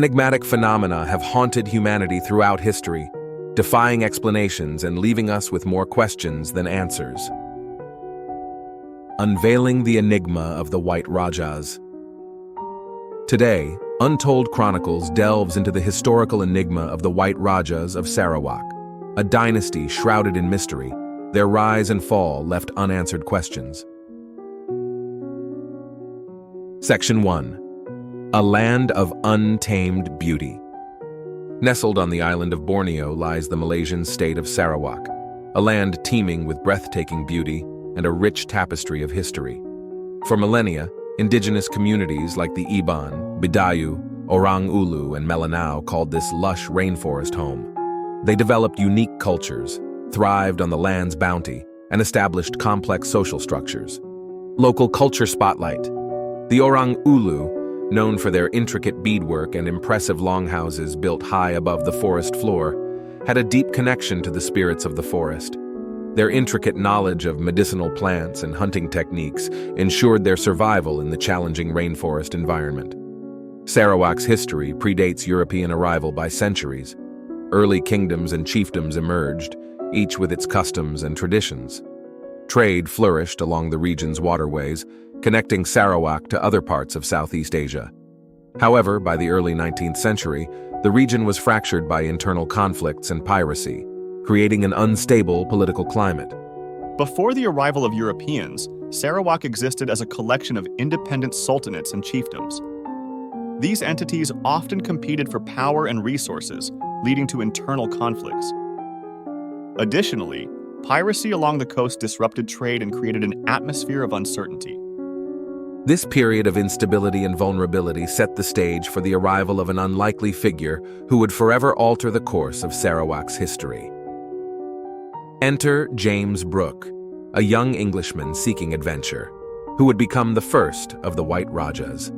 Enigmatic phenomena have haunted humanity throughout history, defying explanations and leaving us with more questions than answers. Unveiling the enigma of the White Rajahs. Today, Untold Chronicles delves into the historical enigma of the White Rajahs of Sarawak, a dynasty shrouded in mystery. Their rise and fall left unanswered questions. Section 1. A land of untamed beauty. Nestled on the island of Borneo lies the Malaysian state of Sarawak, a land teeming with breathtaking beauty and a rich tapestry of history. For millennia, indigenous communities like the Iban, Bidayu, Orang Ulu, and Melanau called this lush rainforest home. They developed unique cultures, thrived on the land's bounty, and established complex social structures. Local culture spotlight. The Orang Ulu, known for their intricate beadwork and impressive longhouses built high above the forest floor, had a deep connection to the spirits of the forest. Their intricate knowledge of medicinal plants and hunting techniques ensured their survival in the challenging rainforest environment. Sarawak's history predates European arrival by centuries. Early kingdoms and chiefdoms emerged, each with its customs and traditions. Trade flourished along the region's waterways, connecting Sarawak to other parts of Southeast Asia. However, by the early 19th century, the region was fractured by internal conflicts and piracy, creating an unstable political climate. Before the arrival of Europeans, Sarawak existed as a collection of independent sultanates and chiefdoms. These entities often competed for power and resources, leading to internal conflicts. Additionally, piracy along the coast disrupted trade and created an atmosphere of uncertainty. This period of instability and vulnerability set the stage for the arrival of an unlikely figure who would forever alter the course of Sarawak's history. Enter James Brooke, a young Englishman seeking adventure, who would become the first of the White Rajahs.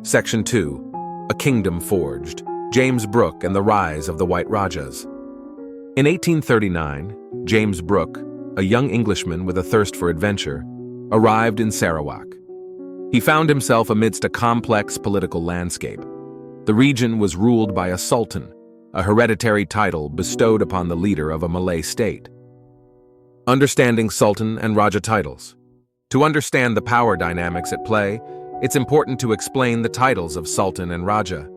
Section 2. A Kingdom Forged. James Brooke and the Rise of the White Rajahs. In 1839, James Brooke, a young Englishman with a thirst for adventure, arrived in Sarawak. He found himself amidst a complex political landscape. The region was ruled by a sultan, a hereditary title bestowed upon the leader of a Malay state. Understanding Sultan and Raja titles. To understand the power dynamics at play, it's important to explain the titles of Sultan and Raja.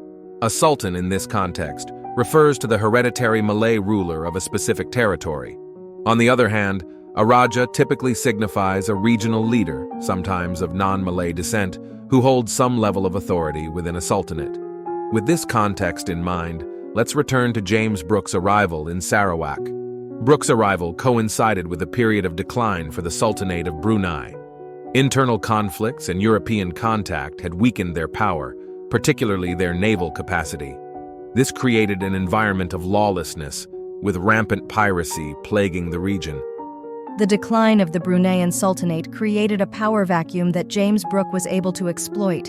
A sultan in this context refers to the hereditary Malay ruler of a specific territory. On the other hand, a Raja typically signifies a regional leader, sometimes of non-Malay descent, who holds some level of authority within a sultanate. With this context in mind, let's return to James Brooke's arrival in Sarawak. Brooke's arrival coincided with a period of decline for the Sultanate of Brunei. Internal conflicts and European contact had weakened their power, particularly their naval capacity. This created an environment of lawlessness, with rampant piracy plaguing the region. The decline of the Bruneian Sultanate created a power vacuum that James Brooke was able to exploit.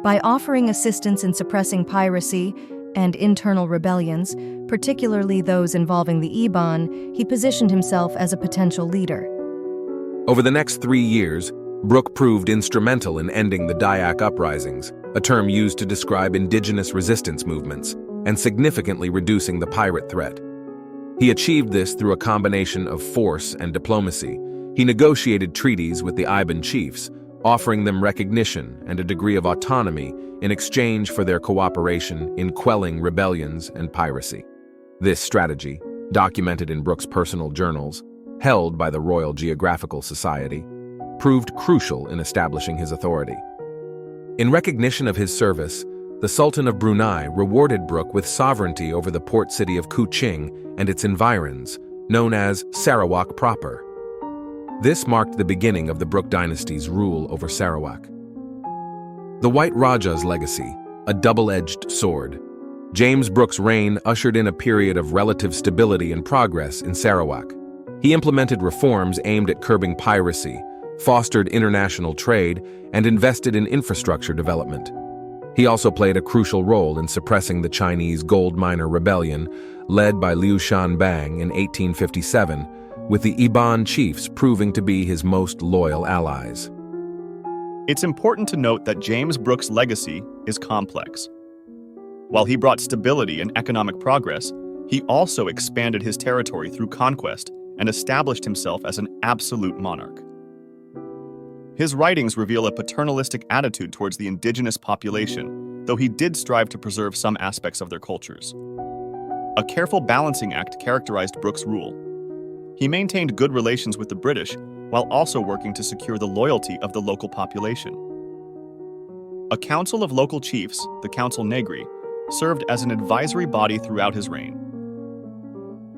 By offering assistance in suppressing piracy and internal rebellions, particularly those involving the Iban, he positioned himself as a potential leader. Over the next 3 years, Brooke proved instrumental in ending the Dayak uprisings, a term used to describe indigenous resistance movements, and significantly reducing the pirate threat. He achieved this through a combination of force and diplomacy. He negotiated treaties with the Iban chiefs, offering them recognition and a degree of autonomy in exchange for their cooperation in quelling rebellions and piracy. This strategy, documented in Brooke's personal journals, held by the Royal Geographical Society, proved crucial in establishing his authority. In recognition of his service, the Sultan of Brunei rewarded Brooke with sovereignty over the port city of Kuching and its environs, known as Sarawak proper. This marked the beginning of the Brooke Dynasty's rule over Sarawak. The White Rajah's legacy, a double-edged sword. James Brooke's reign ushered in a period of relative stability and progress in Sarawak. He implemented reforms aimed at curbing piracy, fostered international trade, and invested in infrastructure development. He also played a crucial role in suppressing the Chinese gold miner rebellion led by Liu Shanbang in 1857, with the Iban chiefs proving to be his most loyal allies. It's important to note that James Brooke's legacy is complex. While he brought stability and economic progress, he also expanded his territory through conquest and established himself as an absolute monarch. His writings reveal a paternalistic attitude towards the indigenous population, though he did strive to preserve some aspects of their cultures. A careful balancing act characterized Brooke's rule. He maintained good relations with the British while also working to secure the loyalty of the local population. A council of local chiefs, the Council Negri, served as an advisory body throughout his reign.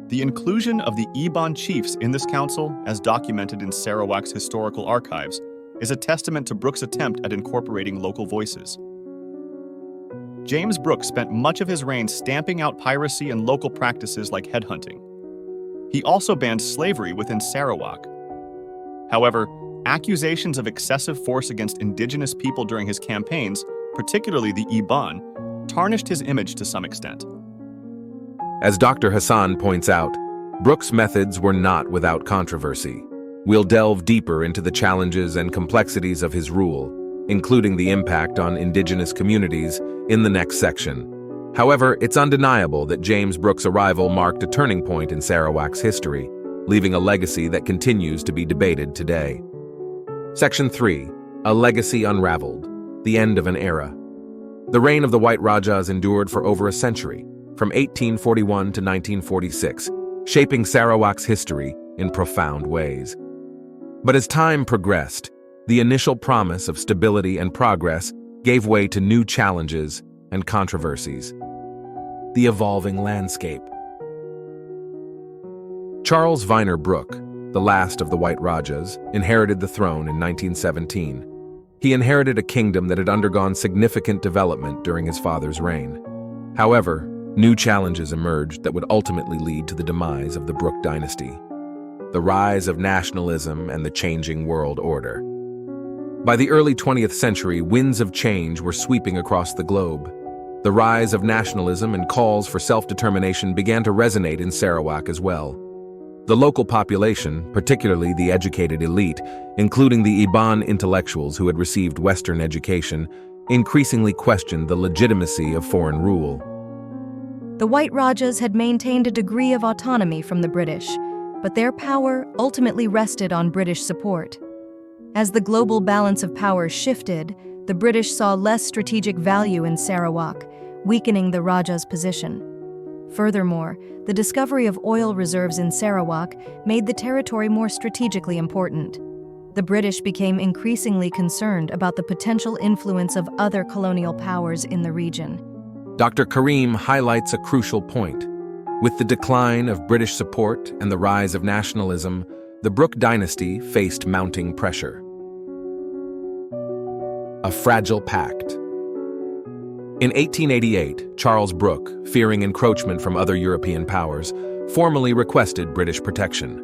The inclusion of the Iban chiefs in this council, as documented in Sarawak's historical archives, is a testament to Brooke's attempt at incorporating local voices. James Brooke spent much of his reign stamping out piracy and local practices like headhunting. He also banned slavery within Sarawak. However, accusations of excessive force against indigenous people during his campaigns, particularly the Iban, tarnished his image to some extent. As Dr. Hassan points out, Brooke's methods were not without controversy. We'll delve deeper into the challenges and complexities of his rule, including the impact on indigenous communities, in the next section. However, it's undeniable that James Brooke's arrival marked a turning point in Sarawak's history, leaving a legacy that continues to be debated today. Section 3. A Legacy Unraveled. The End of an Era. The reign of the White Rajahs endured for over a century, from 1841 to 1946, shaping Sarawak's history in profound ways. But as time progressed, the initial promise of stability and progress gave way to new challenges and controversies. The evolving landscape. Charles Vyner Brooke, the last of the White Rajahs, inherited the throne in 1917. He inherited a kingdom that had undergone significant development during his father's reign. However, new challenges emerged that would ultimately lead to the demise of the Brooke Dynasty, the rise of nationalism and the changing world order. By the early 20th century, winds of change were sweeping across the globe. The rise of nationalism and calls for self-determination began to resonate in Sarawak as well. The local population, particularly the educated elite, including the Iban intellectuals who had received Western education, increasingly questioned the legitimacy of foreign rule. The White Rajahs had maintained a degree of autonomy from the British, but their power ultimately rested on British support. As the global balance of power shifted, the British saw less strategic value in Sarawak, weakening the Rajah's position. Furthermore, the discovery of oil reserves in Sarawak made the territory more strategically important. The British became increasingly concerned about the potential influence of other colonial powers in the region. Dr. Karim highlights a crucial point. With the decline of British support and the rise of nationalism, the Brooke Dynasty faced mounting pressure. A fragile pact. In 1888, Charles Brooke, fearing encroachment from other European powers, formally requested British protection.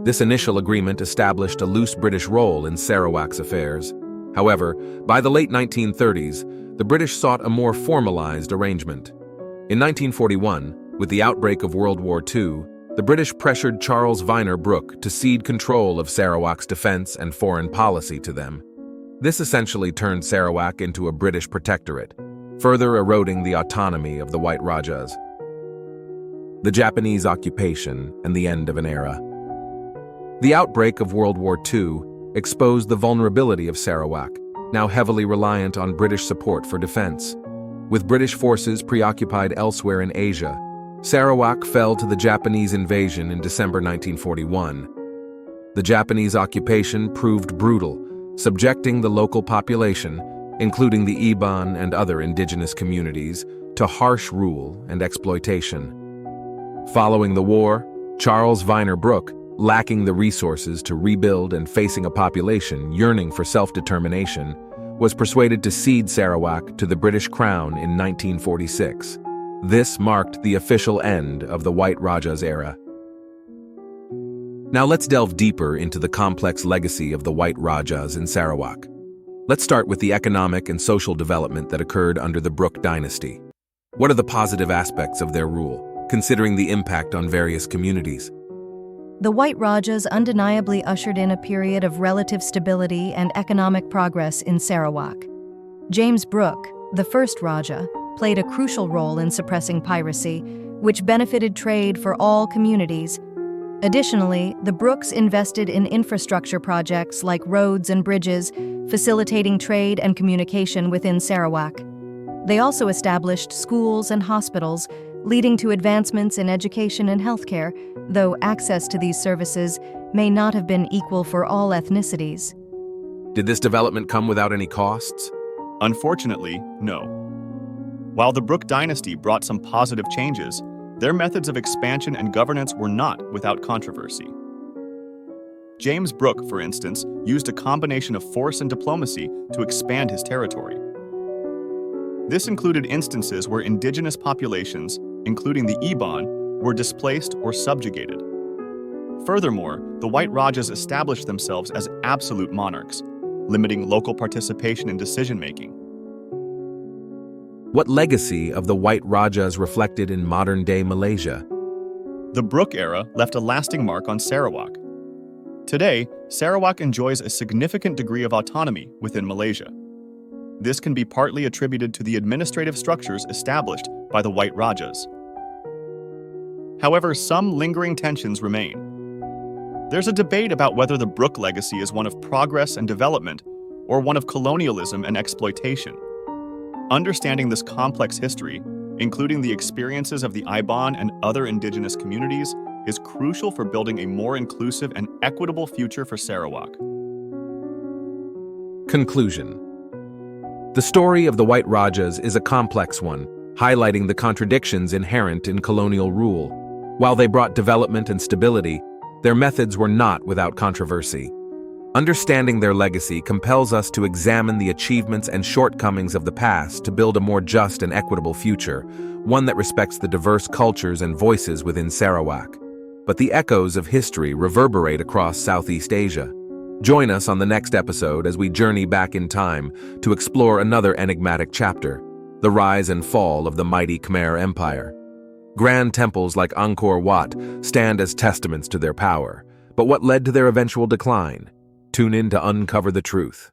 This initial agreement established a loose British role in Sarawak's affairs. However, by the late 1930s, the British sought a more formalized arrangement. In 1941, with the outbreak of World War II, the British pressured Charles Vyner Brooke to cede control of Sarawak's defense and foreign policy to them. This essentially turned Sarawak into a British protectorate, further eroding the autonomy of the White Rajahs. The Japanese occupation and the end of an era. The outbreak of World War II exposed the vulnerability of Sarawak, now heavily reliant on British support for defense. With British forces preoccupied elsewhere in Asia, Sarawak fell to the Japanese invasion in December 1941. The Japanese occupation proved brutal, subjecting the local population, including the Iban and other indigenous communities, to harsh rule and exploitation. Following the war, Charles Vyner Brooke, lacking the resources to rebuild and facing a population yearning for self-determination, was persuaded to cede Sarawak to the British Crown in 1946. This marked the official end of the White Rajahs era. Now let's delve deeper into the complex legacy of the White Rajahs in Sarawak. Let's start with the economic and social development that occurred under the Brooke Dynasty. What are the positive aspects of their rule, considering the impact on various communities? The White Rajahs undeniably ushered in a period of relative stability and economic progress in Sarawak. James Brooke, the first Rajah, played a crucial role in suppressing piracy, which benefited trade for all communities. Additionally, the Brookes invested in infrastructure projects like roads and bridges, facilitating trade and communication within Sarawak. They also established schools and hospitals, leading to advancements in education and healthcare, though access to these services may not have been equal for all ethnicities. Did this development come without any costs? Unfortunately, no. While the Brooke Dynasty brought some positive changes, their methods of expansion and governance were not without controversy. James Brooke, for instance, used a combination of force and diplomacy to expand his territory. This included instances where indigenous populations, including the Iban, were displaced or subjugated. Furthermore, the White Rajahs established themselves as absolute monarchs, limiting local participation in decision-making. What legacy of the White Rajahs reflected in modern-day Malaysia? The Brooke era left a lasting mark on Sarawak. Today, Sarawak enjoys a significant degree of autonomy within Malaysia. This can be partly attributed to the administrative structures established by the White Rajahs. However, some lingering tensions remain. There's a debate about whether the Brooke legacy is one of progress and development or one of colonialism and exploitation. Understanding this complex history, including the experiences of the Iban and other indigenous communities, is crucial for building a more inclusive and equitable future for Sarawak. Conclusion. The story of the White Rajahs is a complex one, highlighting the contradictions inherent in colonial rule. While they brought development and stability, their methods were not without controversy. Understanding their legacy compels us to examine the achievements and shortcomings of the past to build a more just and equitable future, one that respects the diverse cultures and voices within Sarawak. But the echoes of history reverberate across Southeast Asia. Join us on the next episode as we journey back in time to explore another enigmatic chapter, the rise and fall of the mighty Khmer Empire. Grand temples like Angkor Wat stand as testaments to their power, but what led to their eventual decline? Tune in to uncover the truth.